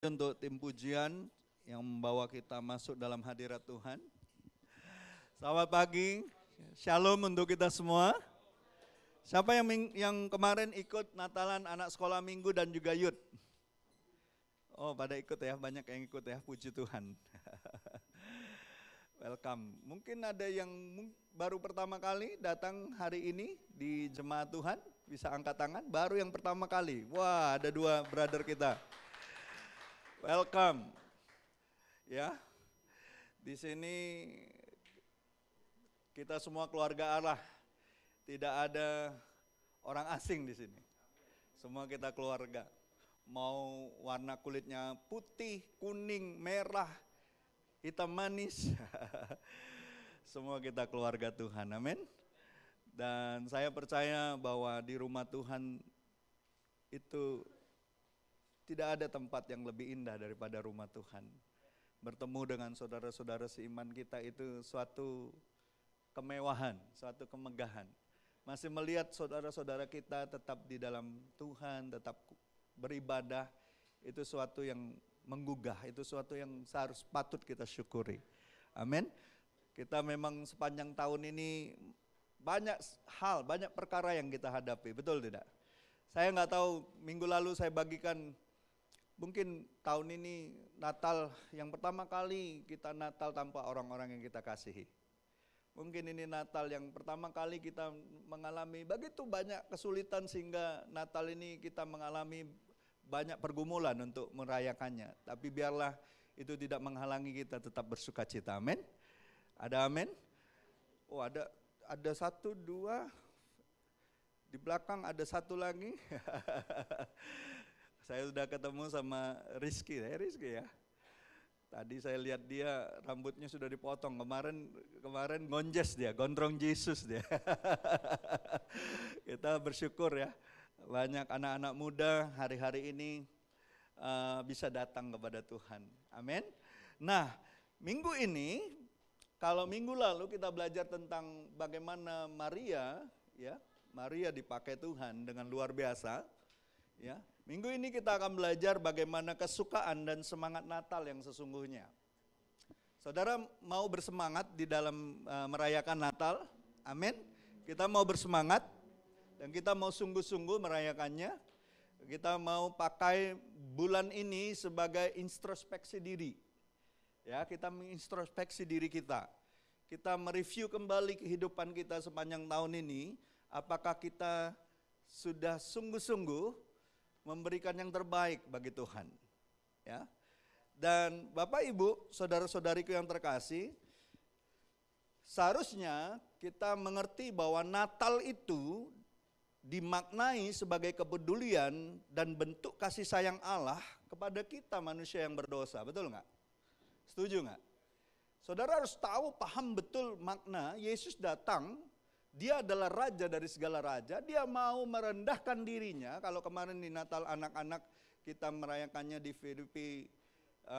Untuk tim pujian yang membawa kita masuk dalam hadirat Tuhan. Selamat pagi, shalom untuk kita semua. Siapa yang kemarin ikut Natalan anak sekolah minggu dan juga youth? Oh, pada ikut ya, banyak yang ikut ya, puji Tuhan. Welcome. Mungkin ada yang baru pertama kali datang hari ini di jemaat Tuhan, bisa angkat tangan, baru yang pertama kali. Wah, ada dua brother kita. Welcome. Ya. Di sini kita semua keluarga Allah. Tidak ada orang asing di sini. Semua kita keluarga. Mau warna kulitnya putih, kuning, merah, hitam manis. Semua kita keluarga Tuhan. Amin. Dan saya percaya bahwa di rumah Tuhan itu tidak ada tempat yang lebih indah daripada rumah Tuhan. Bertemu dengan saudara-saudara seiman kita itu suatu kemewahan, suatu kemegahan. Masih melihat saudara-saudara kita tetap di dalam Tuhan, tetap beribadah, itu suatu yang menggugah, itu suatu yang seharus patut kita syukuri. Amin. Kita memang sepanjang tahun ini banyak hal, banyak perkara yang kita hadapi, betul tidak? Saya nggak tahu, minggu lalu saya bagikan, mungkin tahun ini Natal yang pertama kali kita Natal tanpa orang-orang yang kita kasihi. Mungkin ini Natal yang pertama kali kita mengalami begitu banyak kesulitan sehingga Natal ini kita mengalami banyak pergumulan untuk merayakannya. Tapi biarlah itu tidak menghalangi kita tetap bersuka cita. Amin. Ada amin? Oh, ada satu, dua, di belakang ada satu lagi. Saya sudah ketemu sama Rizky ya. Tadi saya lihat dia rambutnya sudah dipotong. Kemarin ngonjes dia, gondrong Yesus dia. Kita bersyukur ya, banyak anak-anak muda hari-hari ini bisa datang kepada Tuhan. Amin. Nah, minggu ini, kalau minggu lalu kita belajar tentang bagaimana Maria dipakai Tuhan dengan luar biasa. Ya, minggu ini kita akan belajar bagaimana kesukaan dan semangat Natal yang sesungguhnya. Saudara mau bersemangat di dalam merayakan Natal? Amin. Kita mau bersemangat dan kita mau sungguh-sungguh merayakannya. Kita mau pakai bulan ini sebagai introspeksi diri. Ya, kita mengintrospeksi diri kita. Kita mereview kembali kehidupan kita sepanjang tahun ini. Apakah kita sudah sungguh-sungguh memberikan yang terbaik bagi Tuhan, ya. Dan Bapak Ibu, saudara-saudariku yang terkasih, seharusnya kita mengerti bahwa Natal itu dimaknai sebagai kepedulian dan bentuk kasih sayang Allah kepada kita manusia yang berdosa, betul nggak? Setuju nggak? Saudara harus tahu, paham betul makna Yesus datang. Dia adalah raja dari segala raja, dia mau merendahkan dirinya. Kalau kemarin di Natal anak-anak kita merayakannya di Filipi 2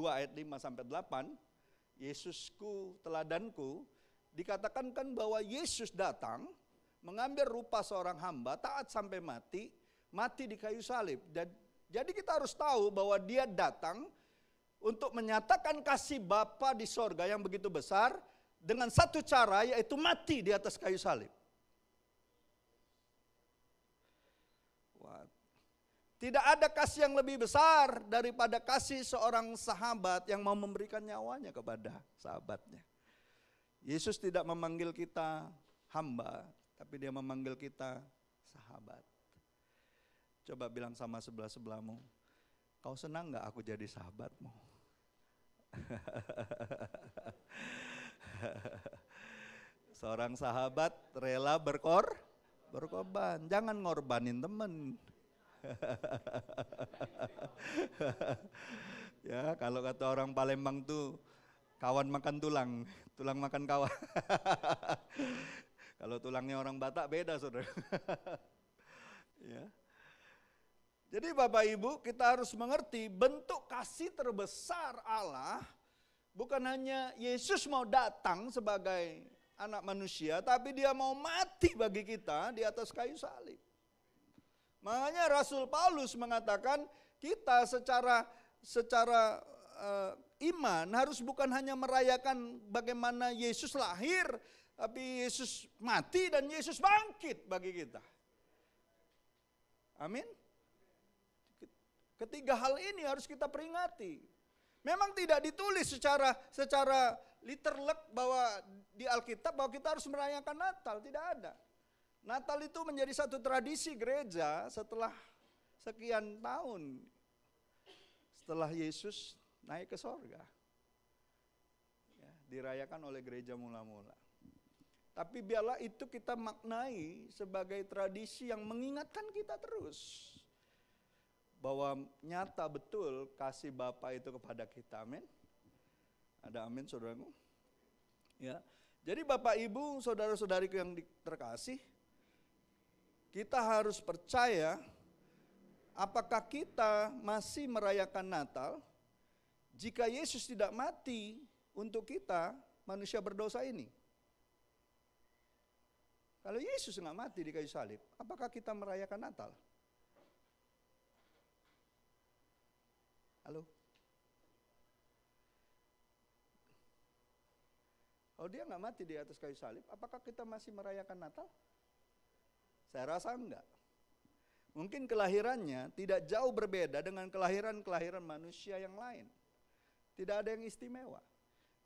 ayat 5-8, Yesusku teladanku, dikatakan kan bahwa Yesus datang mengambil rupa seorang hamba, taat sampai mati di kayu salib. Jadi kita harus tahu bahwa dia datang untuk menyatakan kasih Bapa di sorga yang begitu besar, dengan satu cara, yaitu mati di atas kayu salib. Tidak ada kasih yang lebih besar daripada kasih seorang sahabat yang mau memberikan nyawanya kepada sahabatnya. Yesus tidak memanggil kita hamba, tapi dia memanggil kita sahabat. Coba bilang sama sebelah-sebelahmu, kau senang gak aku jadi sahabatmu? Seorang sahabat rela berkorban. Jangan ngorbanin temen. Ya, kalau kata orang Palembang tuh, kawan makan tulang, tulang makan kawan. Kalau tulangnya orang Batak beda, saudara. Ya. Jadi Bapak Ibu, kita harus mengerti bentuk kasih terbesar Allah. Bukan hanya Yesus mau datang sebagai anak manusia, tapi dia mau mati bagi kita di atas kayu salib. Makanya Rasul Paulus mengatakan, kita secara iman harus bukan hanya merayakan bagaimana Yesus lahir, tapi Yesus mati dan Yesus bangkit bagi kita. Amin. Ketiga hal ini harus kita peringati. Memang tidak ditulis secara literally bahwa di Alkitab bahwa kita harus merayakan Natal, tidak ada. Natal itu menjadi satu tradisi gereja setelah sekian tahun setelah Yesus naik ke sorga. Ya, dirayakan oleh gereja mula-mula. Tapi biarlah itu kita maknai sebagai tradisi yang mengingatkan kita terus bahwa nyata betul kasih Bapa itu kepada kita. Amin. Ada amin saudaraku? Ya. Jadi Bapak Ibu, saudara-saudariku yang terkasih, kita harus percaya apakah kita masih merayakan Natal jika Yesus tidak mati untuk kita manusia berdosa ini. Kalau Yesus nggak mati di kayu salib, apakah kita merayakan Natal? Halo? Kalau dia nggak mati di atas kayu salib, apakah kita masih merayakan Natal? Saya rasa enggak. Mungkin kelahirannya tidak jauh berbeda dengan kelahiran manusia yang lain. Tidak ada yang istimewa.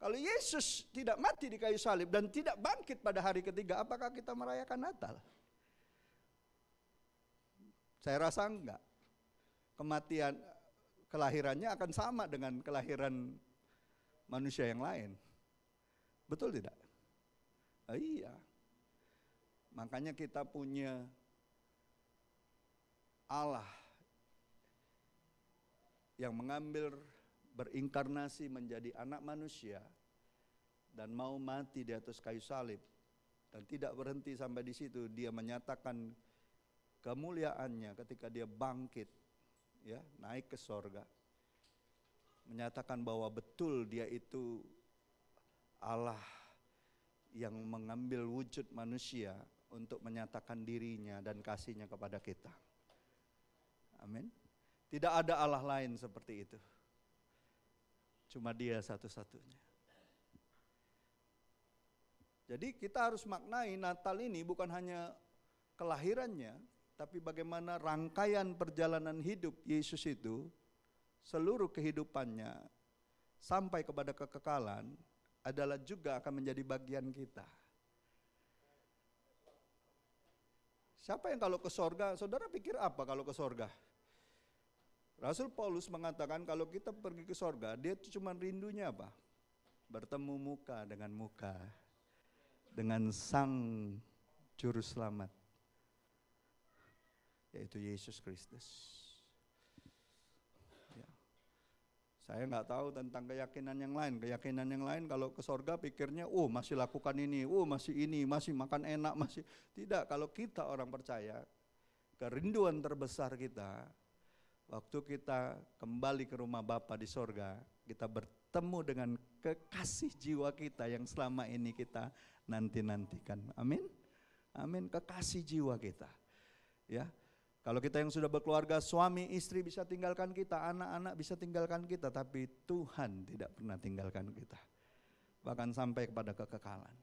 Kalau Yesus tidak mati di kayu salib dan tidak bangkit pada hari ketiga, apakah kita merayakan Natal? Saya rasa enggak. Kelahirannya akan sama dengan kelahiran manusia yang lain. Betul tidak? Iya. Makanya kita punya Allah yang mengambil berinkarnasi menjadi anak manusia dan mau mati di atas kayu salib dan tidak berhenti sampai di situ. Dia menyatakan kemuliaannya ketika dia bangkit, ya, naik ke sorga, menyatakan bahwa betul dia itu Allah yang mengambil wujud manusia untuk menyatakan dirinya dan kasihnya kepada kita. Amin. Tidak ada Allah lain seperti itu. Cuma dia satu-satunya. Jadi kita harus maknai Natal ini bukan hanya kelahirannya, tapi bagaimana rangkaian perjalanan hidup Yesus itu, seluruh kehidupannya sampai kepada kekekalan adalah juga akan menjadi bagian kita. Siapa yang kalau ke sorga, saudara pikir apa kalau ke sorga? Rasul Paulus mengatakan kalau kita pergi ke sorga, dia cuma rindunya apa? Bertemu muka dengan Sang Juru Selamat, yaitu Yesus Kristus. Ya. Saya nggak tahu tentang keyakinan yang lain. Keyakinan yang lain kalau ke sorga pikirnya, masih lakukan ini, masih makan enak, masih. Tidak, kalau kita orang percaya, kerinduan terbesar kita, waktu kita kembali ke rumah Bapa di sorga, kita bertemu dengan kekasih jiwa kita yang selama ini kita nanti-nantikan. Amin. Amin, kekasih jiwa kita. Ya. Kalau kita yang sudah berkeluarga, suami, istri bisa tinggalkan kita, anak-anak bisa tinggalkan kita, tapi Tuhan tidak pernah tinggalkan kita. Bahkan sampai kepada kekekalan.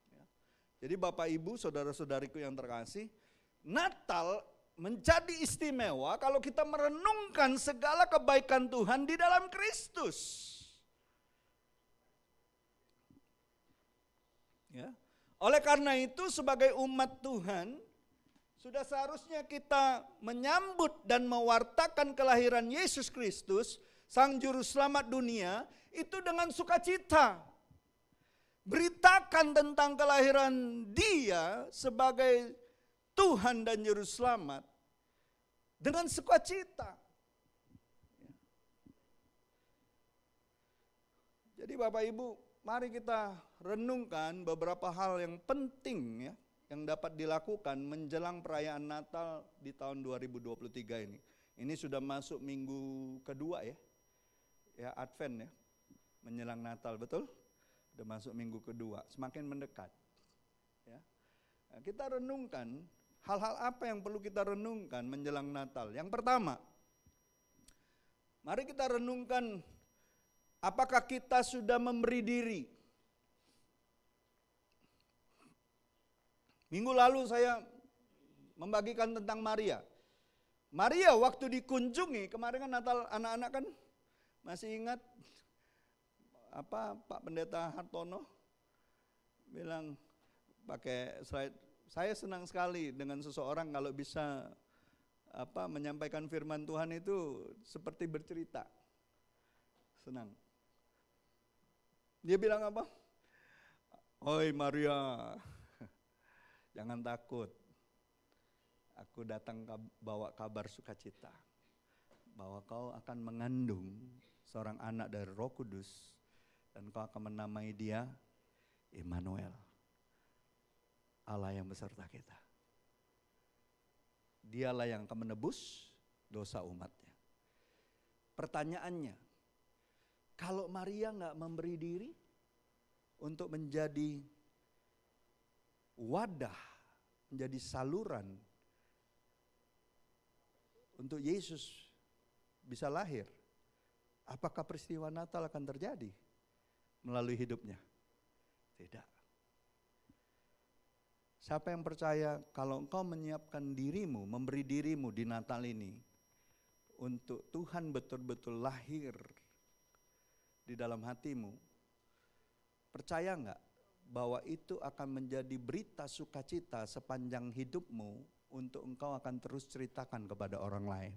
Ya. Jadi Bapak Ibu, saudara-saudariku yang terkasih, Natal menjadi istimewa kalau kita merenungkan segala kebaikan Tuhan di dalam Kristus. Ya. Oleh karena itu sebagai umat Tuhan, sudah seharusnya kita menyambut dan mewartakan kelahiran Yesus Kristus, Sang Juru Selamat dunia, itu dengan sukacita. Beritakan tentang kelahiran Dia sebagai Tuhan dan Juru Selamat dengan sukacita. Jadi Bapak Ibu, mari kita renungkan beberapa hal yang penting, ya, yang dapat dilakukan menjelang perayaan Natal di tahun 2023 ini. Ini sudah masuk minggu kedua, ya Advent, ya, menjelang Natal, betul? Sudah masuk minggu kedua, semakin mendekat. Ya. Nah, kita renungkan hal-hal apa yang perlu kita renungkan menjelang Natal. Yang pertama, Mari kita renungkan, apakah kita sudah memberi diri? Minggu lalu saya membagikan tentang Maria. Maria waktu dikunjungi, kemarin kan Natal anak-anak kan masih ingat Pak Pendeta Hartono bilang pakai slide, saya senang sekali dengan seseorang kalau bisa menyampaikan firman Tuhan itu seperti bercerita. Senang. Dia bilang apa? Oi Maria, jangan takut. Aku datang bawa kabar sukacita bahwa kau akan mengandung seorang anak dari Roh Kudus dan kau akan menamai dia Immanuel, Allah yang beserta kita. Dialah yang akan menebus dosa umatnya. Pertanyaannya, kalau Maria nggak memberi diri untuk menjadi wadah, menjadi saluran untuk Yesus bisa lahir, apakah peristiwa Natal akan terjadi melalui hidupnya? Tidak. Siapa yang percaya kalau engkau menyiapkan dirimu, memberi dirimu di Natal ini untuk Tuhan betul-betul lahir di dalam hatimu, percaya enggak bahwa itu akan menjadi berita sukacita sepanjang hidupmu untuk engkau akan terus ceritakan kepada orang lain.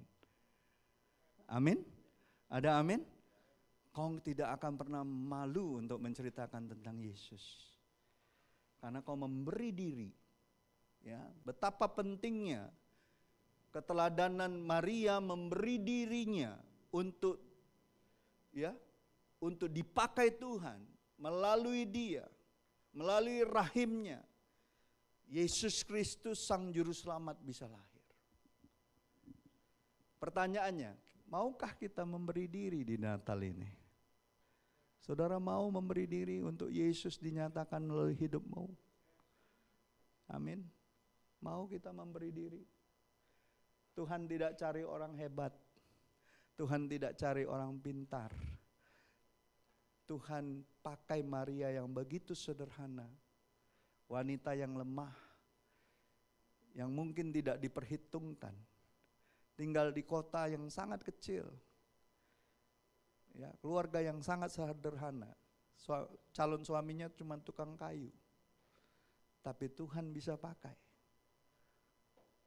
Amin? Ada amin? Kau tidak akan pernah malu untuk menceritakan tentang Yesus. Karena kau memberi diri, ya, betapa pentingnya keteladanan Maria memberi dirinya untuk dipakai Tuhan melalui dia, melalui rahimnya. Yesus Kristus Sang Juru Selamat bisa lahir. Pertanyaannya, maukah kita memberi diri di Natal ini? Saudara mau memberi diri untuk Yesus dinyatakan melalui hidupmu? Amin. Mau kita memberi diri? Tuhan tidak cari orang hebat. Tuhan tidak cari orang pintar. Tuhan pakai Maria yang begitu sederhana. Wanita yang lemah. Yang mungkin tidak diperhitungkan. Tinggal di kota yang sangat kecil. Ya, keluarga yang sangat sederhana. Calon suaminya cuma tukang kayu. Tapi Tuhan bisa pakai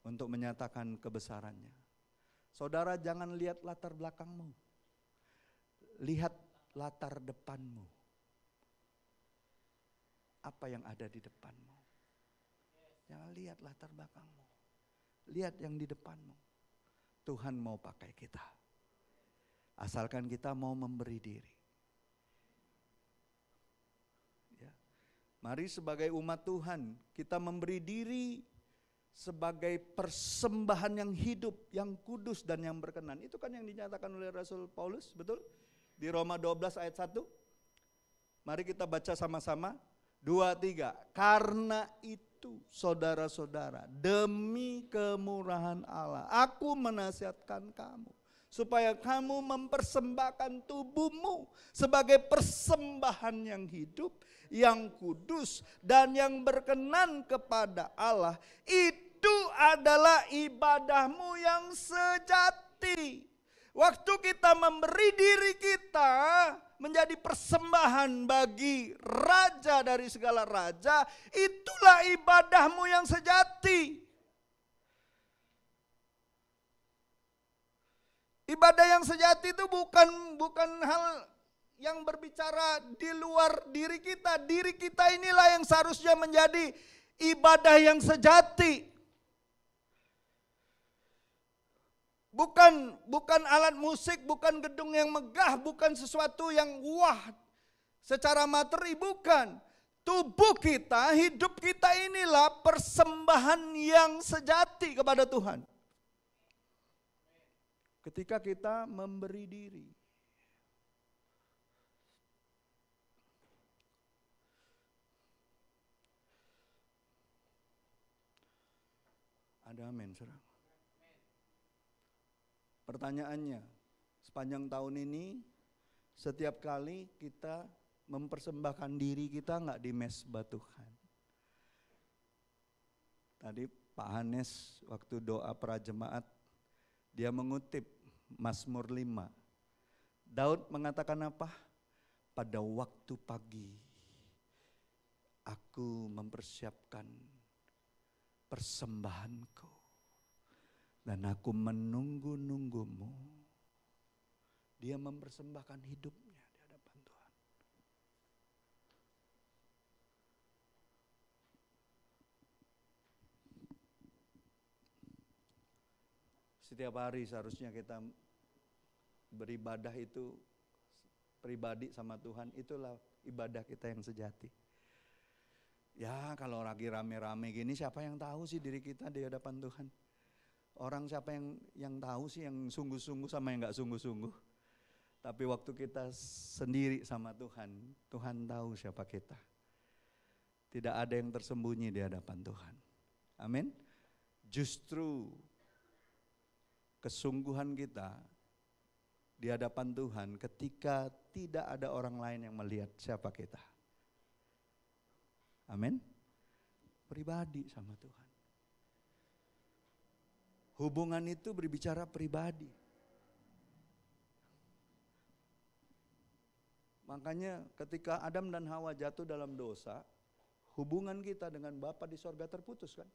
untuk menyatakan kebesarannya. Saudara, jangan lihat latar belakangmu. Lihat latar depanmu. Apa yang ada di depanmu. Jangan lihat latar belakangmu. Lihat yang di depanmu. Tuhan mau pakai kita. Asalkan kita mau memberi diri. Ya. Mari sebagai umat Tuhan, kita memberi diri sebagai persembahan yang hidup, yang kudus dan yang berkenan. Itu kan yang dinyatakan oleh Rasul Paulus, betul? Di Roma 12 ayat 1. Mari kita baca sama-sama. 2, 3. Karena itu saudara-saudara, demi kemurahan Allah, aku menasihatkan kamu supaya kamu mempersembahkan tubuhmu sebagai persembahan yang hidup, yang kudus, dan yang berkenan kepada Allah. Itu adalah ibadahmu yang sejati. Waktu kita memberi diri kita menjadi persembahan bagi Raja dari segala raja, itulah ibadahmu yang sejati. Ibadah yang sejati itu bukan hal yang berbicara di luar diri kita. Diri kita inilah yang seharusnya menjadi ibadah yang sejati. Bukan alat musik, bukan gedung yang megah, bukan sesuatu yang wah secara materi, bukan. Tubuh kita, hidup kita inilah persembahan yang sejati kepada Tuhan. Ketika kita memberi diri. Ada amin, saudara. Pertanyaannya, sepanjang tahun ini, setiap kali kita mempersembahkan diri kita nggak di mesbah Tuhan. Tadi Pak Hanes waktu doa prajemaat, dia mengutip Mazmur 5. Daud mengatakan apa? Pada waktu pagi, aku mempersiapkan persembahanku dan aku menunggu-nunggumu. Dia mempersembahkan hidupnya di hadapan Tuhan. Setiap hari seharusnya kita beribadah itu pribadi sama Tuhan, itulah ibadah kita yang sejati. Ya kalau lagi rame-rame gini, siapa yang tahu sih diri kita di hadapan Tuhan? Orang siapa yang tahu sih, yang sungguh-sungguh sama yang gak sungguh-sungguh? Tapi waktu kita sendiri sama Tuhan, Tuhan tahu siapa kita. Tidak ada yang tersembunyi di hadapan Tuhan. Amin. Justru kesungguhan kita di hadapan Tuhan ketika tidak ada orang lain yang melihat siapa kita. Amin. Pribadi sama Tuhan. Hubungan itu berbicara pribadi. Makanya ketika Adam dan Hawa jatuh dalam dosa, hubungan kita dengan Bapa di sorga terputus kan?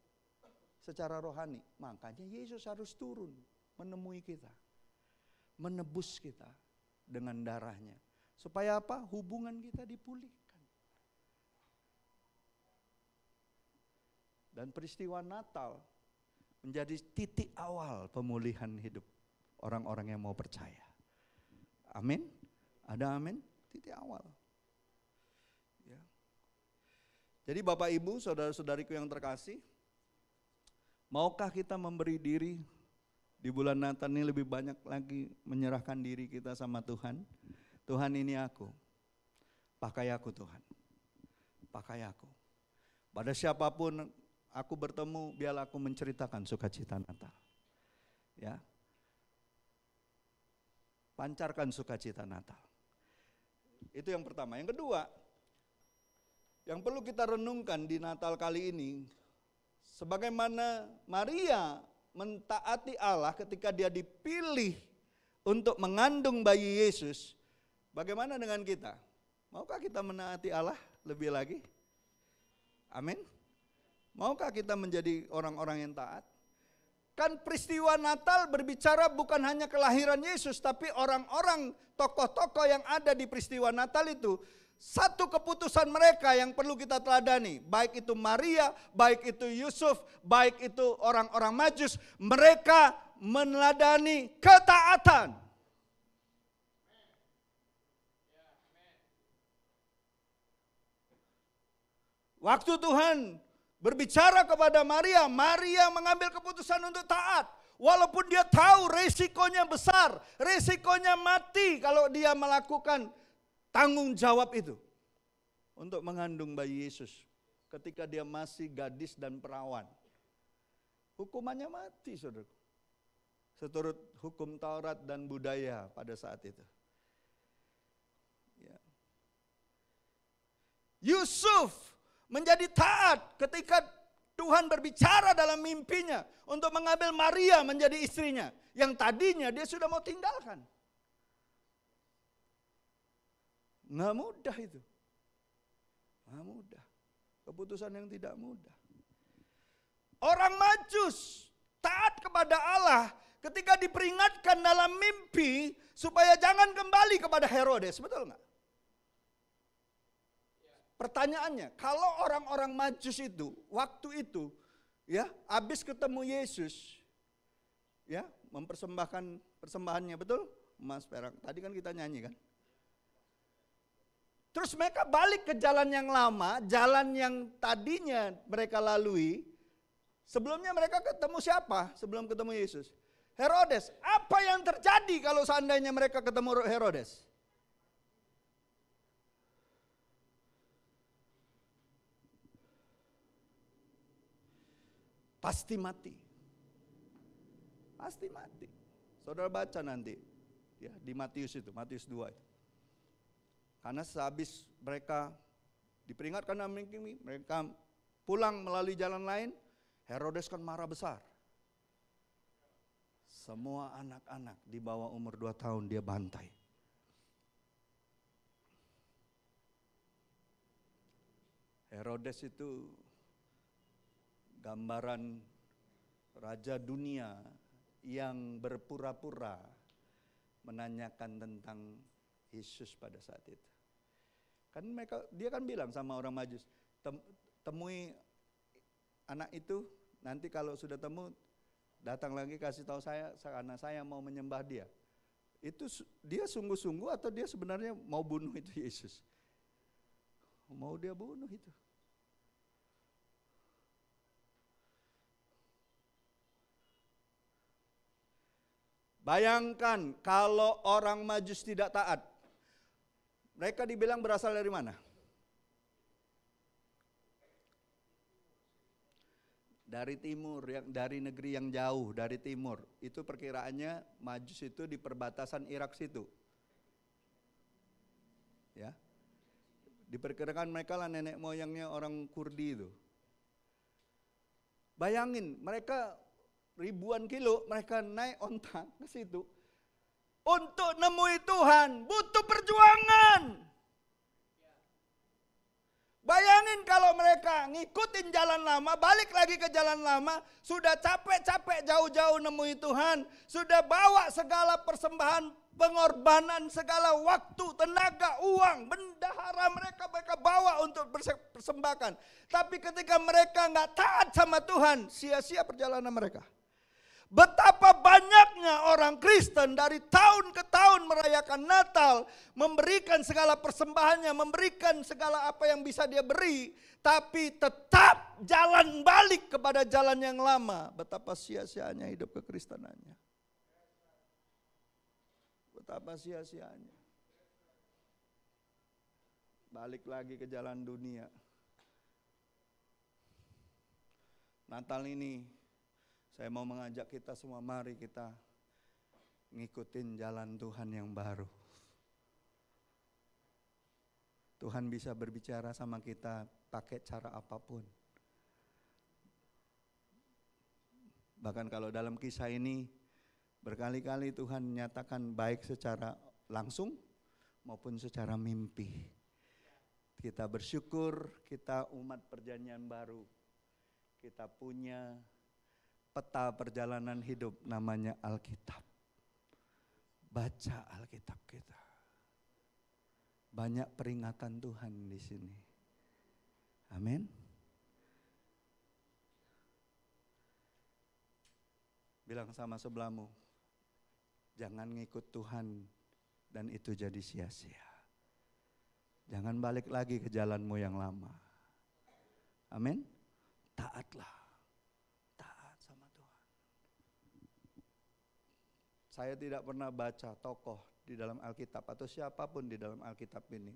Secara rohani. Makanya Yesus harus turun menemui kita. Menebus kita dengan darahnya. Supaya apa? Hubungan kita dipulihkan. Dan peristiwa Natal menjadi titik awal pemulihan hidup orang-orang yang mau percaya. Amin? Ada amin? Titik awal. Ya. Jadi Bapak Ibu, saudara-saudariku yang terkasih, maukah kita memberi diri di bulan Natal ini lebih banyak lagi menyerahkan diri kita sama Tuhan? Tuhan ini aku, pakai aku Tuhan, pakai aku. Pada siapapun aku bertemu, biarlah aku menceritakan sukacita Natal. Ya, pancarkan sukacita Natal. Itu yang pertama. Yang kedua, yang perlu kita renungkan di Natal kali ini, sebagaimana Maria mentaati Allah ketika dia dipilih untuk mengandung bayi Yesus, bagaimana dengan kita? Maukah kita menaati Allah lebih lagi? Amin. Maukah kita menjadi orang-orang yang taat? Kan peristiwa Natal berbicara bukan hanya kelahiran Yesus, tapi orang-orang tokoh-tokoh yang ada di peristiwa Natal itu, satu keputusan mereka yang perlu kita teladani. Baik itu Maria, baik itu Yusuf, baik itu orang-orang Majus, mereka meneladani ketaatan. Waktu Tuhan berbicara kepada Maria, Maria mengambil keputusan untuk taat. Walaupun dia tahu resikonya besar, resikonya mati kalau dia melakukan tanggung jawab itu. Untuk mengandung bayi Yesus ketika dia masih gadis dan perawan. Hukumannya mati, saudara. Seturut hukum Taurat dan budaya pada saat itu. Ya. Yusuf menjadi taat ketika Tuhan berbicara dalam mimpinya untuk mengambil Maria menjadi istrinya. Yang tadinya dia sudah mau tinggalkan. Nggak mudah itu. Nggak mudah. Keputusan yang tidak mudah. Orang Majus taat kepada Allah ketika diperingatkan dalam mimpi supaya jangan kembali kepada Herodes. Betul nggak? Pertanyaannya, kalau orang-orang Majus itu, waktu itu, ya, habis ketemu Yesus, ya, mempersembahkan persembahannya, betul? Emas, perak. Tadi kan kita nyanyi kan? Terus mereka balik ke jalan yang lama, jalan yang tadinya mereka lalui. Sebelumnya mereka ketemu siapa sebelum ketemu Yesus? Herodes. Apa yang terjadi kalau seandainya mereka ketemu Herodes? Pasti mati. Pasti mati. Saudara baca nanti ya, di Matius itu, Matius 2 itu. Karena sehabis mereka diperingatkan mereka pulang melalui jalan lain, Herodes kan marah besar. Semua anak-anak di bawah umur 2 tahun dia bantai. Herodes itu gambaran raja dunia yang berpura-pura menanyakan tentang Yesus pada saat itu. Kan dia kan bilang sama orang Majus, temui anak itu, nanti kalau sudah temu datang lagi kasih tahu saya karena saya mau menyembah dia. Itu dia sungguh-sungguh atau dia sebenarnya mau bunuh itu Yesus? Mau dia bunuh itu. Bayangkan kalau orang Majus tidak taat. Mereka dibilang berasal dari mana? Dari timur, dari negeri yang jauh, dari timur. Itu perkiraannya Majus itu di perbatasan Irak situ. Ya. Diperkirakan mereka lah nenek moyangnya orang Kurdi itu. Bayangin, mereka ribuan kilo, mereka naik onta ke situ. Untuk nemui Tuhan, butuh perjuangan. Bayangin kalau mereka ngikutin jalan lama, balik lagi ke jalan lama, sudah capek-capek jauh-jauh nemui Tuhan, sudah bawa segala persembahan, pengorbanan, segala waktu, tenaga, uang, bendahara mereka bawa untuk persembahkan. Tapi ketika mereka nggak taat sama Tuhan, sia-sia perjalanan mereka. Betapa banyaknya orang Kristen dari tahun ke tahun merayakan Natal, memberikan segala persembahannya, memberikan segala apa yang bisa dia beri, tapi tetap jalan balik kepada jalan yang lama. Betapa sia-sianya hidup kekristenannya. Betapa sia-sianya. Balik lagi ke jalan dunia. Natal ini saya mau mengajak kita semua, mari kita ngikutin jalan Tuhan yang baru. Tuhan bisa berbicara sama kita pakai cara apapun. Bahkan kalau dalam kisah ini berkali-kali Tuhan nyatakan baik secara langsung maupun secara mimpi. Kita bersyukur kita umat perjanjian baru. Kita punya peta perjalanan hidup namanya Alkitab. Baca Alkitab kita. Banyak peringatan Tuhan di sini. Amin. Bilang sama sebelahmu, jangan ngikut Tuhan dan itu jadi sia-sia. Jangan balik lagi ke jalanmu yang lama. Amin. Taatlah. Saya tidak pernah baca tokoh di dalam Alkitab atau siapapun di dalam Alkitab ini.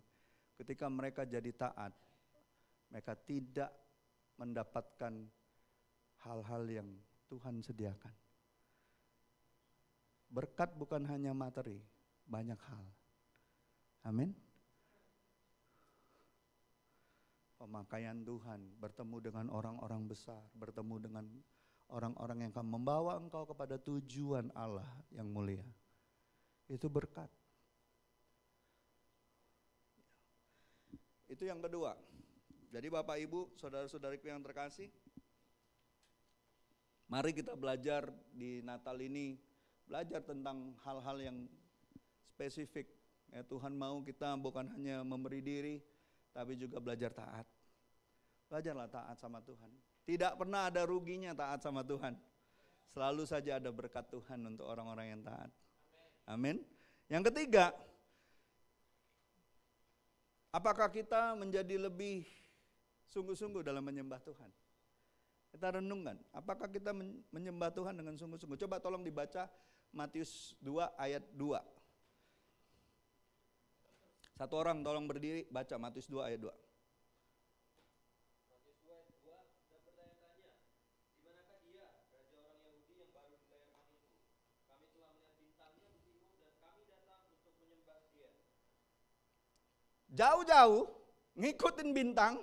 Ketika mereka jadi taat, mereka tidak mendapatkan hal-hal yang Tuhan sediakan. Berkat bukan hanya materi, banyak hal. Amin. Pemakaian Tuhan, bertemu dengan orang-orang besar, bertemu dengan orang-orang yang akan membawa engkau kepada tujuan Allah yang mulia. Itu berkat. Itu yang kedua. Jadi Bapak Ibu, saudara-saudariku yang terkasih, mari kita belajar di Natal ini, belajar tentang hal-hal yang spesifik. Ya, Tuhan mau kita bukan hanya memberi diri, tapi juga belajar taat. Belajarlah taat sama Tuhan. Tidak pernah ada ruginya taat sama Tuhan. Selalu saja ada berkat Tuhan untuk orang-orang yang taat. Amin. Yang ketiga, apakah kita menjadi lebih sungguh-sungguh dalam menyembah Tuhan? Kita renungkan, apakah kita menyembah Tuhan dengan sungguh-sungguh? Coba tolong dibaca Matius 2 ayat 2. Satu orang tolong berdiri, baca Matius 2 ayat 2. jauh-jauh ngikutin bintang,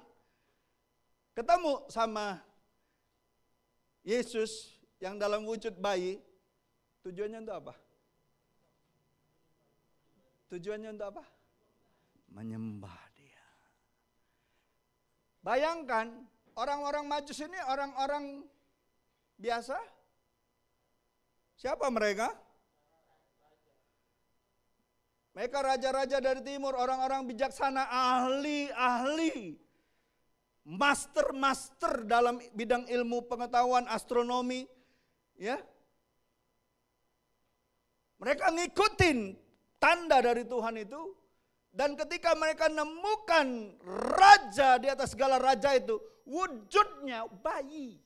ketemu sama Yesus yang dalam wujud bayi. Tujuannya untuk apa? Tujuannya untuk apa? Menyembah Dia. Bayangkan orang-orang Majus ini orang-orang biasa. Siapa mereka? Mereka raja-raja dari timur, orang-orang bijaksana, ahli-ahli, master-master dalam bidang ilmu pengetahuan astronomi, ya. Mereka ngikutin tanda dari Tuhan itu, dan ketika mereka nemukan raja di atas segala raja itu, wujudnya bayi.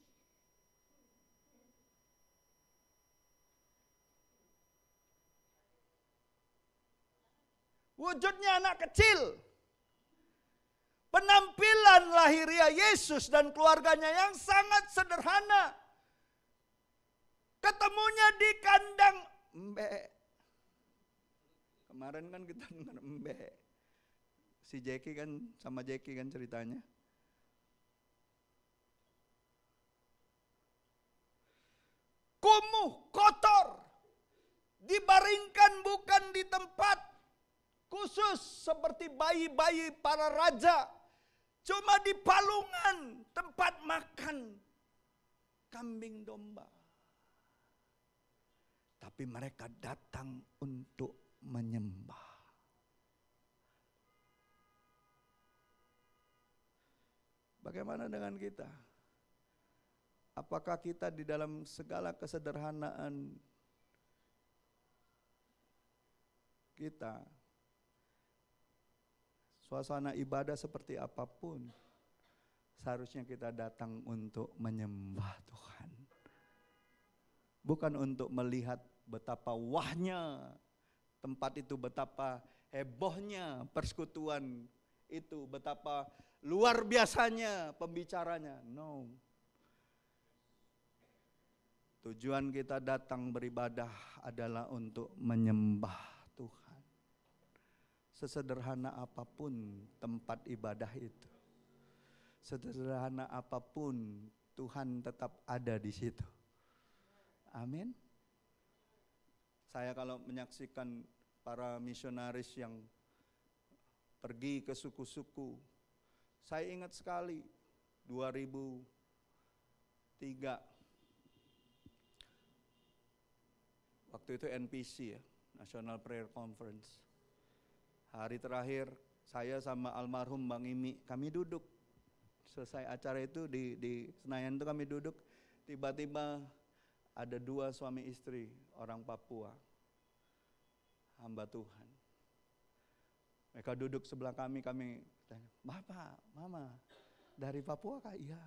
Wujudnya anak kecil. Penampilan lahiriah Yesus dan keluarganya yang sangat sederhana. Ketemunya di kandang embek. Kemarin kan kita dengar embek. Si Jackie kan sama Jackie kan ceritanya. Kumuh, kotor. Dibaringkan bukan di tempat khusus seperti bayi-bayi para raja. Cuma di palungan tempat makan kambing domba. Tapi mereka datang untuk menyembah. Bagaimana dengan kita? Apakah kita di dalam segala kesederhanaan kita, suasana ibadah seperti apapun, seharusnya kita datang untuk menyembah Tuhan. Bukan untuk melihat betapa wahnya tempat itu, betapa hebohnya persekutuan itu, betapa luar biasanya pembicaranya. No. Tujuan kita datang beribadah adalah untuk menyembah Tuhan. Sesederhana apapun tempat ibadah itu, sesederhana apapun Tuhan tetap ada di situ. Amin. Saya kalau menyaksikan para misionaris yang pergi ke suku-suku, saya ingat sekali 2003, waktu itu NPC ya, National Prayer Conference. Hari terakhir saya sama almarhum Bang Imi, kami duduk. Selesai acara itu di Senayan itu kami duduk. Tiba-tiba ada dua suami istri orang Papua, hamba Tuhan. Mereka duduk sebelah kami tanya, Bapak, Mama, dari Papua kah? Iya.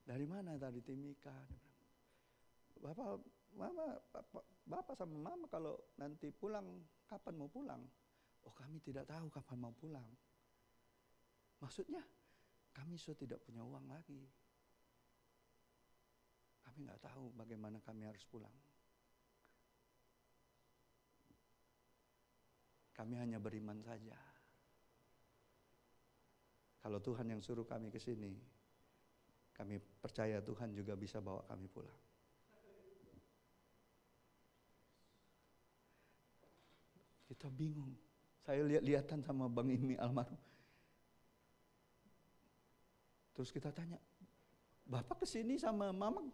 Dari mana tadi? Timika. Bapak, Mama, Bapak sama Mama kalau nanti pulang, kapan mau pulang? Oh, kami tidak tahu kapan mau pulang. Maksudnya, kami sudah tidak punya uang lagi. Kami nggak tahu bagaimana kami harus pulang. Kami hanya beriman saja. Kalau Tuhan yang suruh kami ke sini, kami percaya Tuhan juga bisa bawa kami pulang. Kita bingung. Saya lihat-lihatan sama Bang Imi almarhum. Terus kita tanya, Bapak kesini sama Mama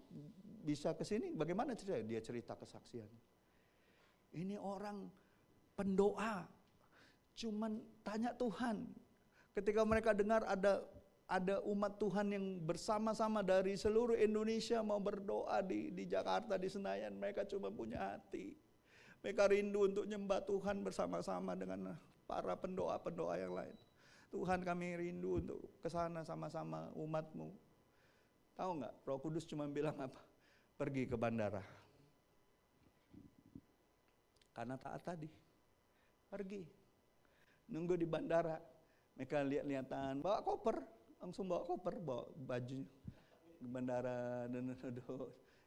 bisa kesini? Bagaimana cerita? Dia cerita kesaksian. Ini orang pendoa, cuman tanya Tuhan. Ketika mereka dengar ada umat Tuhan yang bersama-sama dari seluruh Indonesia mau berdoa di Jakarta, di Senayan, mereka cuma punya hati. Mereka rindu untuk nyembah Tuhan bersama-sama dengan para pendoa-pendoa yang lain. Tuhan, kami rindu untuk kesana sama-sama umat-Mu. Tahu nggak, Roh Kudus cuma bilang apa? Pergi ke bandara. Karena taat tadi. Pergi. Nunggu di bandara. Mereka lihat-lihatan, bawa koper. Langsung bawa koper, bawa baju ke bandara. Dan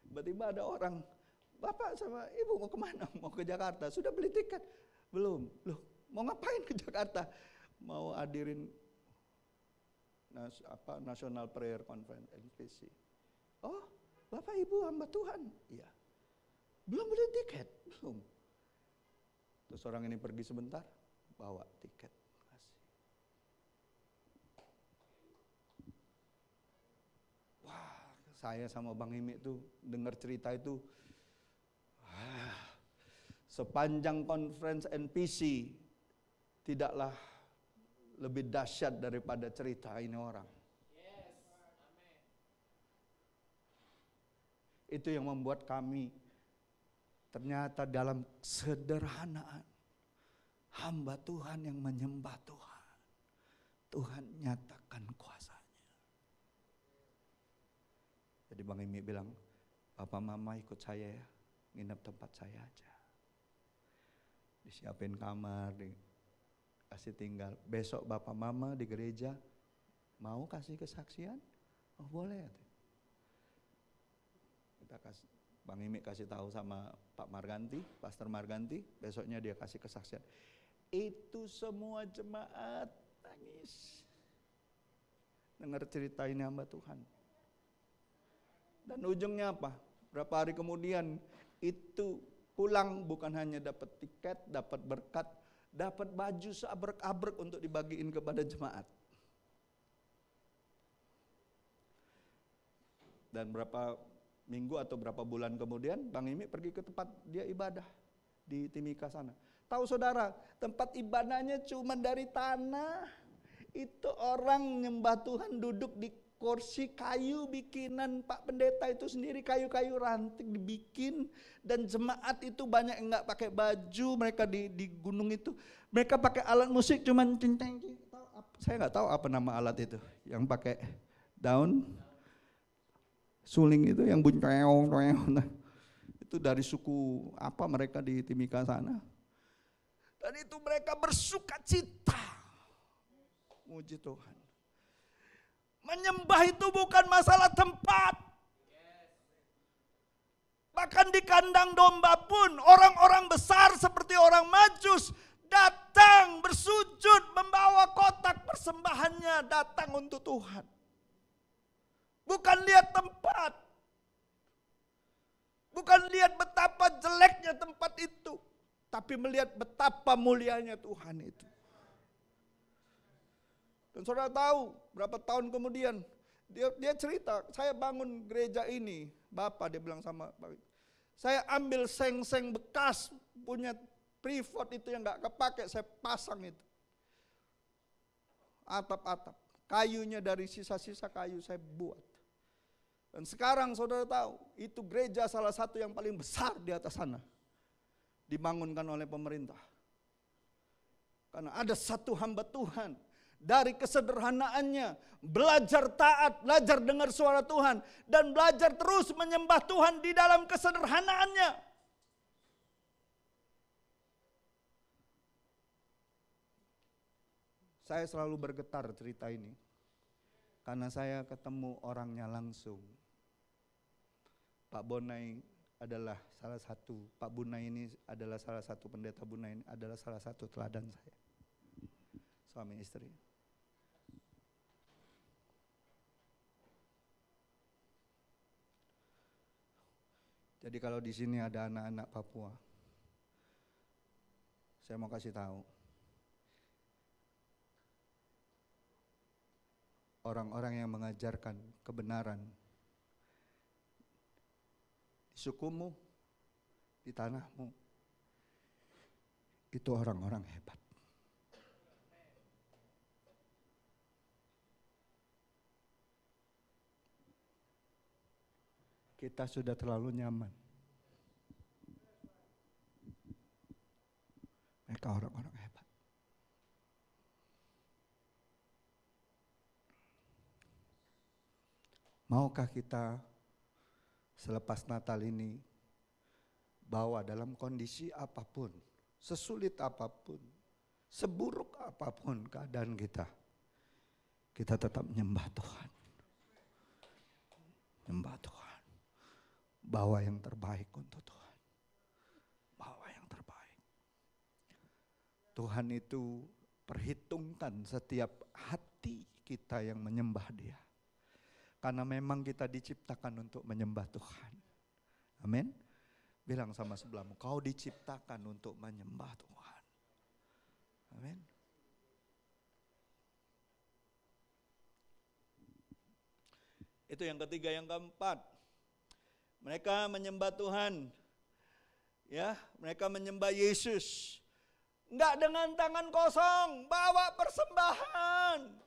tiba-tiba ada orang, Bapak sama Ibu mau kemana? Mau ke Jakarta. Sudah beli tiket? Belum. Loh, mau ngapain ke Jakarta? mau hadirin National Prayer Conference NPC. Oh, Bapak Ibu hamba Tuhan. Iya. Belum beli tiket, belum. Terus orang ini pergi sebentar, bawa tiket. Kasih. Wah, saya sama Bang Imi tuh dengar cerita itu. Sepanjang conference NPC tidaklah lebih dahsyat daripada cerita ini orang. Itu yang membuat kami ternyata dalam sederhanaan hamba Tuhan yang menyembah Tuhan, Tuhan nyatakan kuasanya. Jadi Bang Imi bilang, Papa Mama ikut saya ya, nginep tempat saya aja. Disiapin kamar, dikasih tinggal. Besok Bapak Mama di gereja mau kasih kesaksian? Oh boleh. Kita kasih, Bang Imi kasih tahu sama Pak Marganti, Pastor Marganti, besoknya dia kasih kesaksian. Itu semua jemaat nangis. Dengar cerita ini hamba Tuhan. Dan ujungnya apa? Berapa hari kemudian itu pulang bukan hanya dapat tiket, dapat berkat, dapat baju seabrek-abrek untuk dibagiin kepada jemaat. Dan berapa minggu atau berapa bulan kemudian Bang Imi pergi ke tempat dia ibadah di Timika sana. Tahu saudara, tempat ibadahnya cuma dari tanah. Itu orang nyembah Tuhan duduk di kursi kayu bikinan Pak Pendeta itu sendiri, kayu-kayu ranting dibikin. Dan jemaat itu banyak yang gak pakai baju, mereka di gunung itu. Mereka pakai alat musik cuman cincang. Saya gak tahu apa nama alat itu, yang pakai daun suling itu yang bunyi nah, itu dari suku apa mereka di Timika sana. Dan itu mereka bersuka cita. Muji Tuhan. Menyembah itu bukan masalah tempat. Bahkan di kandang domba pun orang-orang besar seperti orang Majus datang bersujud membawa kotak persembahannya datang untuk Tuhan. Bukan lihat tempat. Bukan lihat betapa jeleknya tempat itu. Tapi melihat betapa mulianya Tuhan itu. Dan saudara tahu berapa tahun kemudian dia cerita, saya bangun gereja ini. Bapak dia bilang sama Bapak, saya ambil seng-seng bekas punya privat itu yang gak kepake, saya pasang itu. Atap-atap, kayunya dari sisa-sisa kayu saya buat. Dan sekarang saudara tahu, itu gereja salah satu yang paling besar di atas sana. Dibangunkan oleh pemerintah. Karena ada satu hamba Tuhan, dari kesederhanaannya, belajar taat, belajar dengar suara Tuhan, dan belajar terus menyembah Tuhan di dalam kesederhanaannya. Saya selalu bergetar cerita ini, karena saya ketemu orangnya langsung. Pak Bonai adalah salah satu, Pak Bunai ini adalah salah satu, pendeta Bunai ini adalah salah satu teladan saya. Suami istri. Jadi kalau di sini ada anak-anak Papua, saya mau kasih tahu, orang-orang yang mengajarkan kebenaran di sukumu, di tanahmu, itu orang-orang hebat. Kita sudah terlalu nyaman. Mereka orang-orang hebat. Maukah kita selepas Natal ini bawa dalam kondisi apapun, sesulit apapun, seburuk apapun keadaan kita tetap menyembah Tuhan. Menyembah Tuhan. Bawa yang terbaik untuk Tuhan. Bawa yang terbaik. Tuhan itu perhitungan menguntungkan setiap hati kita yang menyembah Dia. Karena memang kita diciptakan untuk menyembah Tuhan. Amin. Bilang sama sebelahmu, kau diciptakan untuk menyembah Tuhan. Amin. Itu yang ketiga. Yang keempat, mereka menyembah Tuhan. Ya, mereka menyembah Yesus. Enggak dengan tangan kosong, bawa persembahan.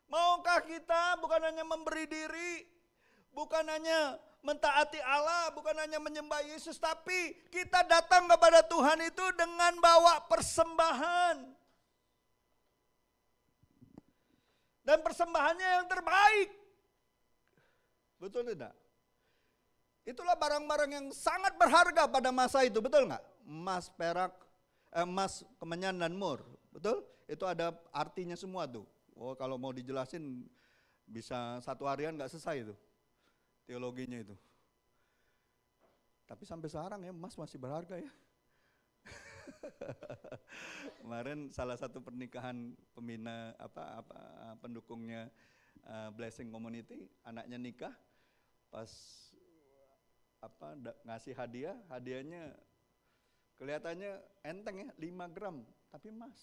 Maukah kita bukan hanya memberi diri, bukan hanya mentaati Allah, bukan hanya menyembah Yesus, tapi kita datang kepada Tuhan itu dengan bawa persembahan. Dan persembahannya yang terbaik. Betul tidak? Itulah barang-barang yang sangat berharga pada masa itu, betul nggak? Emas, perak, emas, kemenyan, dan mur, betul? Itu ada artinya semua tuh. Oh, kalau mau dijelasin bisa satu harian nggak selesai itu, teologinya itu. Tapi sampai sekarang ya emas masih berharga ya. Kemarin salah satu pernikahan pembina pendukungnya Blessing Community, anaknya nikah, pas ngasih hadiahnya kelihatannya enteng ya, 5 gram, tapi emas.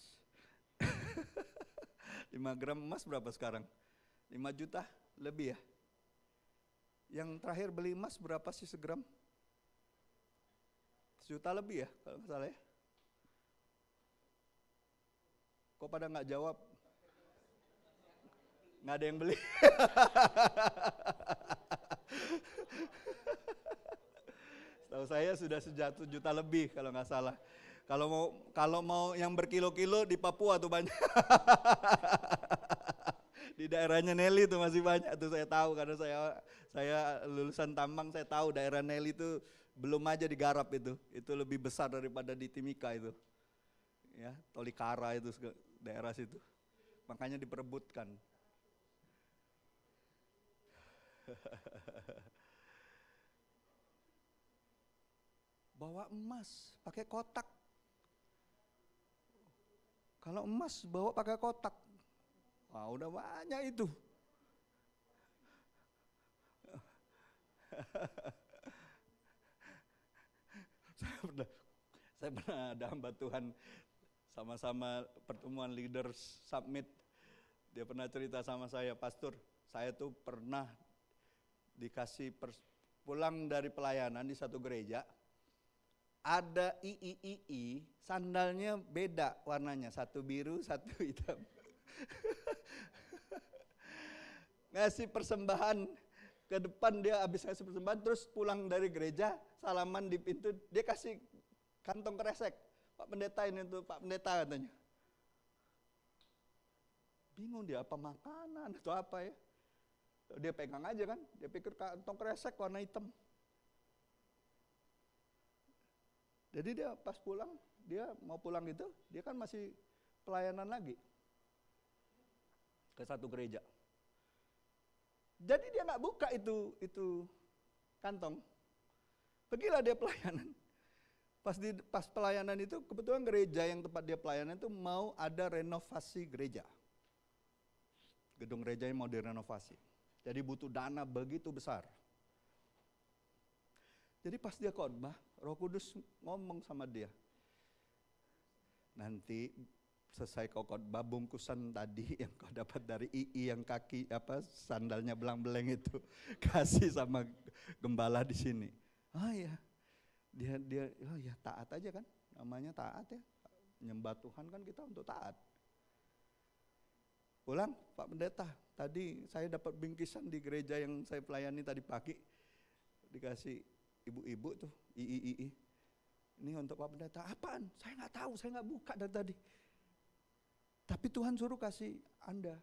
5 gram emas berapa sekarang? 5 juta lebih ya. Yang terakhir beli emas berapa sih segram? 1 juta lebih ya kalau nggak salah ya. Kok pada nggak jawab? Nggak ada yang beli. Tahu saya sudah 1 juta lebih kalau nggak salah. Kalau mau yang berkilo-kilo di Papua tuh banyak. Di daerahnya Nelly tuh masih banyak tuh, saya tahu karena saya lulusan tambang, saya tahu daerah Nelly itu belum aja digarap itu lebih besar daripada di Timika itu. Ya, Tolikara itu daerah situ. Makanya diperebutkan. Bawa emas pakai kotak. Kalau emas bawa pakai kotak, wah udah banyak itu. Saya pernah ada hamba Tuhan sama-sama pertemuan leaders summit. Dia pernah cerita sama saya, pastor, saya tuh pernah dikasih pulang dari pelayanan di satu gereja. Ada II, sandalnya beda warnanya, satu biru, satu hitam. Ngasih persembahan ke depan, dia habis ngasih persembahan, terus pulang dari gereja, salaman di pintu, dia kasih kantong kresek. Pak Pendeta ini tuh, Pak Pendeta katanya. Bingung dia apa makanan atau apa ya. Dia pegang aja kan, dia pikir kantong kresek warna hitam. Jadi dia pas pulang, dia mau pulang gitu, dia kan masih pelayanan lagi ke satu gereja. Jadi dia nggak buka itu kantong. Pergilah dia pelayanan. Pas pelayanan itu kebetulan gereja yang tempat dia pelayanan itu mau ada renovasi gereja. Gedung gerejanya mau direnovasi. Jadi butuh dana begitu besar. Jadi pas dia khotbah, Roh Kudus ngomong sama dia. Nanti selesai kau khotbah, bungkusan tadi yang kau dapat dari II yang kaki sandalnya belang-beleng itu kasih sama gembala di sini. Oh iya. Dia oh ya taat aja kan, namanya taat ya. Nyembah Tuhan kan kita untuk taat. Pulang, Pak Pendeta, tadi saya dapat bingkisan di gereja yang saya pelayani tadi pagi. Dikasih ibu-ibu tuh, II. Ini untuk Pak Pendeta. Apaan? Saya nggak tahu, saya nggak buka dari tadi. Tapi Tuhan suruh kasih Anda.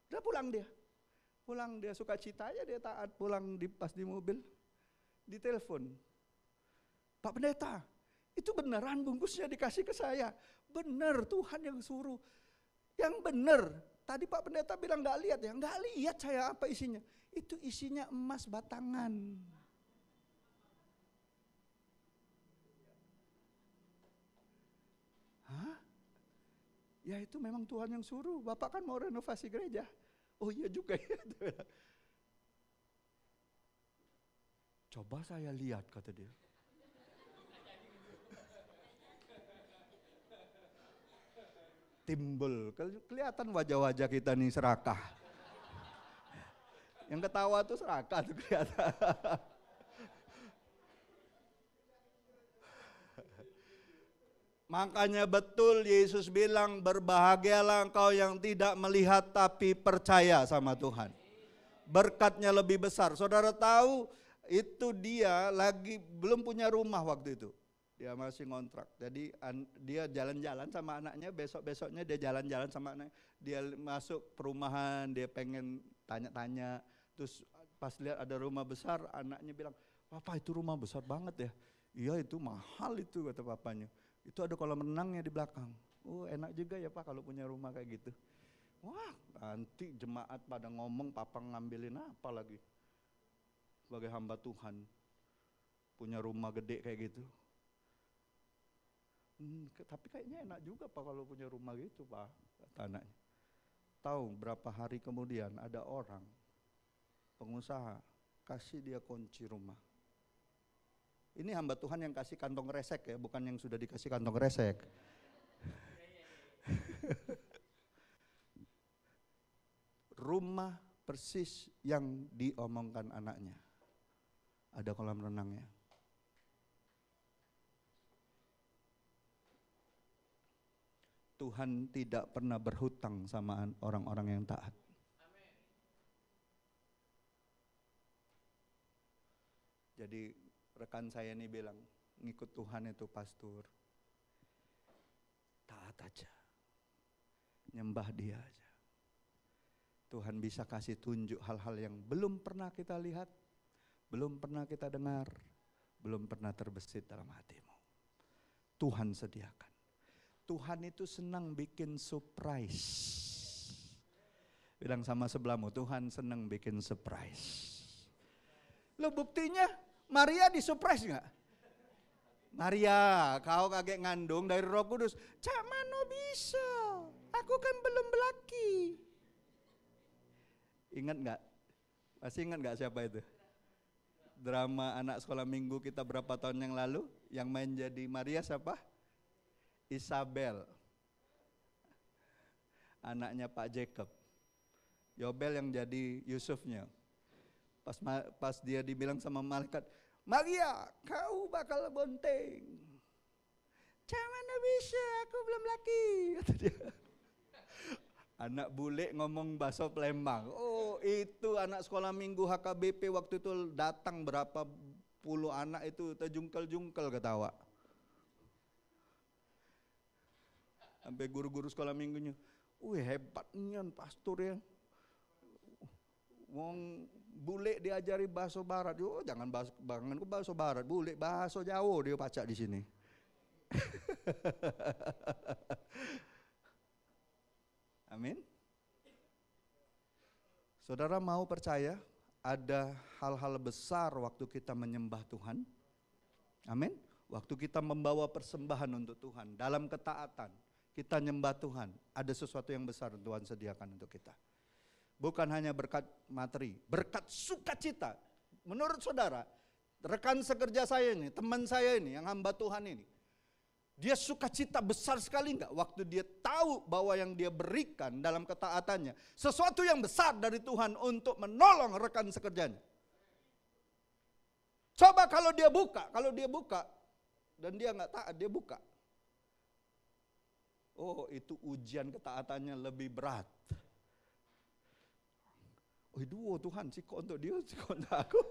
Udah pulang dia sukacita aja, dia taat. Pulang pas di mobil, ditelepon. Pak Pendeta, itu beneran bungkusnya dikasih ke saya. Bener, Tuhan yang suruh. Yang bener. Tadi Pak Pendeta bilang nggak lihat ya, nggak lihat saya apa isinya. Itu isinya emas batangan. Hah? Ya itu memang Tuhan yang suruh, Bapak kan mau renovasi gereja. Oh iya juga ya. Coba saya lihat, kata dia. Timbul, kelihatan wajah-wajah kita nih serakah. Yang ketawa tuh serakah tuh kelihatan. Makanya betul Yesus bilang, berbahagialah engkau yang tidak melihat tapi percaya sama Tuhan. Berkatnya lebih besar. Saudara tahu itu dia lagi belum punya rumah waktu itu. Dia masih ngontrak. Jadi dia jalan-jalan sama anaknya, besok-besoknya dia jalan-jalan sama anaknya. Dia masuk perumahan, dia pengen tanya-tanya. Terus pas lihat ada rumah besar, anaknya bilang, "Papa itu rumah besar banget ya." "Iya itu mahal itu," kata papanya. "Itu ada kolam renangnya di belakang." "Oh enak juga ya Pak kalau punya rumah kayak gitu." Wah nanti jemaat pada ngomong, Papa ngambilin apa lagi? Sebagai hamba Tuhan, punya rumah gede kayak gitu. Tapi kayaknya enak juga Pak kalau punya rumah gitu Pak, kata anaknya. Tahu berapa hari kemudian ada orang, pengusaha, kasih dia kunci rumah. Ini hamba Tuhan yang kasih kantong resek ya, bukan yang sudah dikasih kantong resek. Rumah persis yang diomongkan anaknya. Ada kolam renangnya. Tuhan tidak pernah berhutang sama orang-orang yang taat. Jadi rekan saya ini bilang, ngikut Tuhan itu pastor, taat aja, nyembah dia aja. Tuhan bisa kasih tunjuk hal-hal yang belum pernah kita lihat, belum pernah kita dengar, belum pernah terbesit dalam hatimu. Tuhan sediakan. Tuhan itu senang bikin surprise. Bilang sama sebelahmu, Tuhan senang bikin surprise. Lo buktinya Maria disurprise gak? "Maria, kau kaget ngandung dari Roh Kudus." "Cak mano bisa? Aku kan belum belaki." Ingat gak? Masih ingat gak siapa itu? Drama anak sekolah minggu kita berapa tahun yang lalu, yang main jadi Maria siapa? Isabel, anaknya Pak Jacob. Yobel yang jadi Yusufnya. Pas dia dibilang sama malaikat, "Maria, kau bakal bonteng." "Cak mana bisa, aku belum laki," kata dia. Anak bule ngomong bahasa Palembang. Oh itu anak sekolah minggu HKBP waktu itu datang berapa puluh anak itu terjungkel-jungkel ketawa. Sampai guru-guru sekolah minggunya, hebatnya pastor ya. Wong bule diajari bahasa barat. "Oh jangan bahasa barat, bule bahasa Jawa dia pacak di sini." Amin. Saudara mau percaya ada hal-hal besar waktu kita menyembah Tuhan? Amin. Waktu kita membawa persembahan untuk Tuhan dalam ketaatan, kita nyembah Tuhan, ada sesuatu yang besar Tuhan sediakan untuk kita. Bukan hanya berkat materi, berkat sukacita. Menurut saudara, rekan sekerja saya ini, teman saya ini, yang hamba Tuhan ini, dia sukacita besar sekali enggak waktu dia tahu bahwa yang dia berikan dalam ketaatannya sesuatu yang besar dari Tuhan untuk menolong rekan sekerjanya. Coba kalau dia buka dan dia enggak taat, dia buka. Oh itu ujian ketaatannya lebih berat. Oh itu Tuhan, siko untuk dia, siko untuk aku.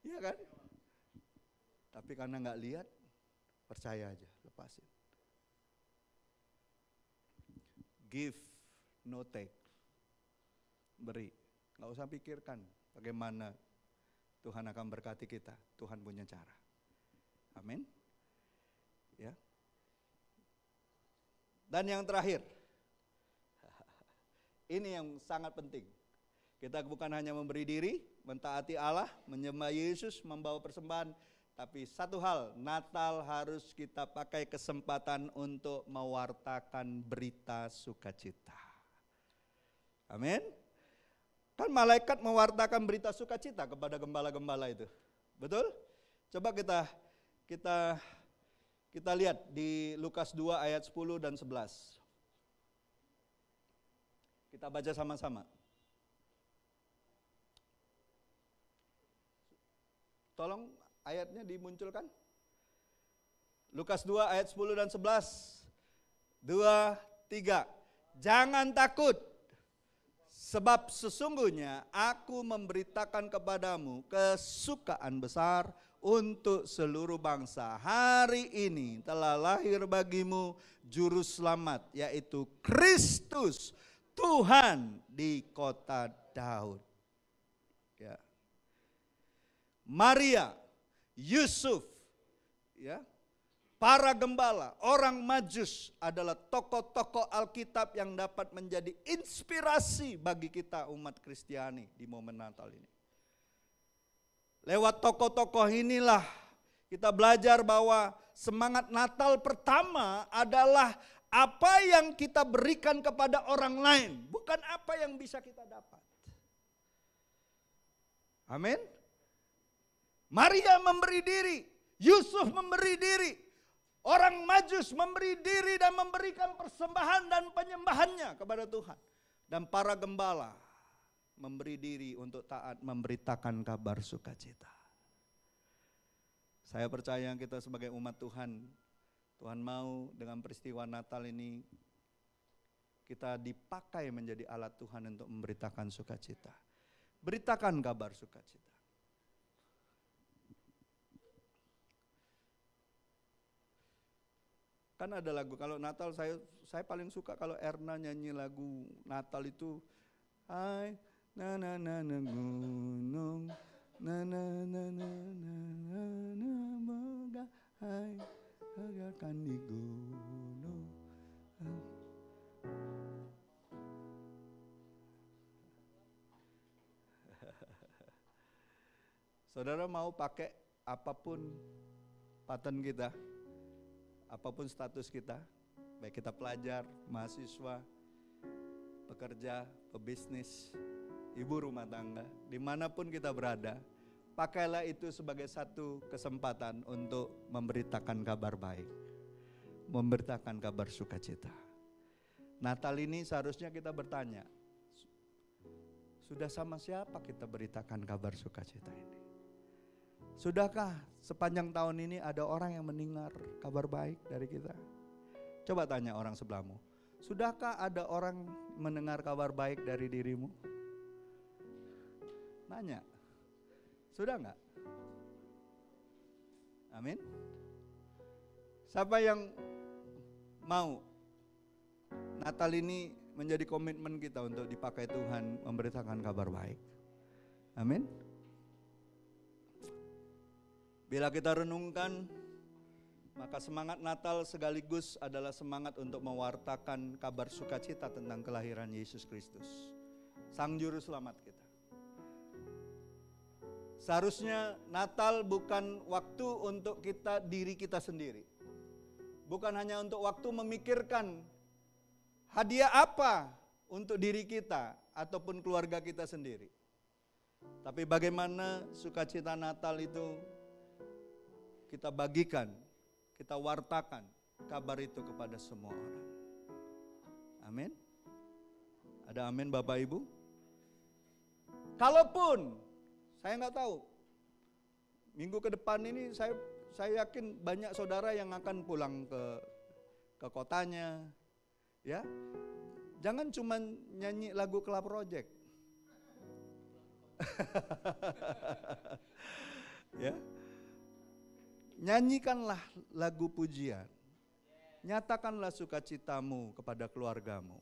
Iya kan? Tapi karena nggak lihat, percaya aja, lepasin. Give, no take. Beri, nggak usah pikirkan bagaimana Tuhan akan berkati kita. Tuhan punya cara. Amin. Ya. Dan yang terakhir, ini yang sangat penting. Kita bukan hanya memberi diri, mentaati Allah, menyembah Yesus, membawa persembahan, Tapi satu hal, Natal harus kita pakai kesempatan untuk mewartakan berita sukacita. Amin. Kan malaikat mewartakan berita sukacita kepada gembala-gembala itu. Betul? Coba kita lihat di Lukas 2 ayat 10 dan 11. Kita baca sama-sama. Tolong ayatnya dimunculkan. Lukas 2 ayat 10 dan 11. 2, 3. Jangan takut, sebab sesungguhnya aku memberitakan kepadamu kesukaan besar untuk seluruh bangsa. Hari ini telah lahir bagimu juru selamat, yaitu Kristus Tuhan di kota Daud. Ya. Maria, Yusuf, ya, para gembala, orang Majus adalah tokoh-tokoh Alkitab yang dapat menjadi inspirasi bagi kita umat Kristiani di momen Natal ini. Lewat tokoh-tokoh inilah kita belajar bahwa semangat Natal pertama adalah apa yang kita berikan kepada orang lain, bukan apa yang bisa kita dapat. Amin. Maria memberi diri, Yusuf memberi diri, orang Majus memberi diri dan memberikan persembahan dan penyembahannya kepada Tuhan. Dan para gembala memberi diri untuk taat memberitakan kabar sukacita. Saya percaya kita sebagai umat Tuhan, Tuhan mau dengan peristiwa Natal ini kita dipakai menjadi alat Tuhan untuk memberitakan sukacita. Beritakan kabar sukacita. Kan ada lagu, kalau Natal saya paling suka kalau Erna nyanyi lagu Natal itu, hai na na na na gunung, na na na na na na na moga, hai agakkan di gunung. Saudara mau pakai apapun pattern kita, apapun status kita, baik kita pelajar, mahasiswa, pekerja, pebisnis, ibu rumah tangga, dimanapun kita berada, pakailah itu sebagai satu kesempatan untuk memberitakan kabar baik, memberitakan kabar sukacita. Natal ini seharusnya kita bertanya, sudah sama siapa kita beritakan kabar sukacita ini? Sudahkah sepanjang tahun ini ada orang yang mendengar kabar baik dari kita? Coba tanya orang sebelahmu, sudahkah ada orang mendengar kabar baik dari dirimu? Nanya, sudah enggak? Amin. Siapa yang mau Natal ini menjadi komitmen kita untuk dipakai Tuhan memberitakan kabar baik? Amin. Bila kita renungkan, maka semangat Natal sekaligus adalah semangat untuk mewartakan kabar sukacita tentang kelahiran Yesus Kristus, Sang Juru Selamat kita. Seharusnya Natal bukan waktu untuk diri kita sendiri. Bukan hanya untuk waktu memikirkan hadiah apa untuk diri kita ataupun keluarga kita sendiri. Tapi bagaimana sukacita Natal itu kita bagikan, kita wartakan kabar itu kepada semua orang. Amin. Ada amin Bapak Ibu? Kalaupun, saya nggak tahu, minggu ke depan ini saya yakin banyak saudara yang akan pulang ke kotanya. Ya, jangan cuma nyanyi lagu Club Project. Ya. Nyanyikanlah lagu pujian, nyatakanlah sukacitamu kepada keluargamu,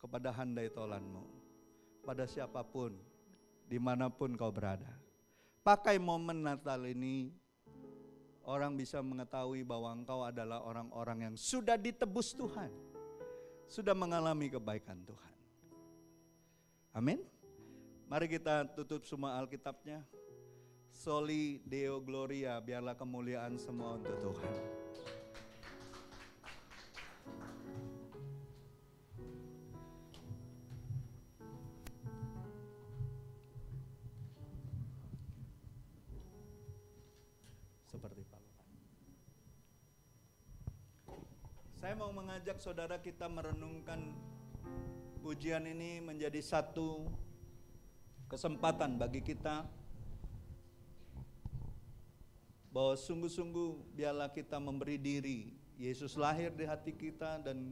kepada handai tolanmu, pada siapapun, dimanapun kau berada. Pakai momen Natal ini, orang bisa mengetahui bahwa engkau adalah orang-orang yang sudah ditebus Tuhan, sudah mengalami kebaikan Tuhan. Amin. Mari kita tutup semua Alkitabnya. Soli Deo Gloria, biarlah kemuliaan semua untuk Tuhan. Seperti Pak. Saya mau mengajak saudara kita merenungkan pujian ini menjadi satu kesempatan bagi kita bahwa sungguh-sungguh biarlah kita memberi diri. Yesus lahir di hati kita dan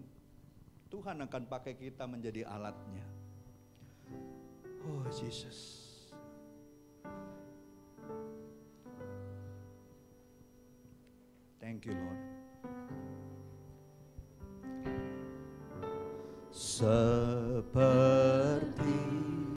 Tuhan akan pakai kita menjadi alatnya. Oh Jesus. Thank you Lord. Seperti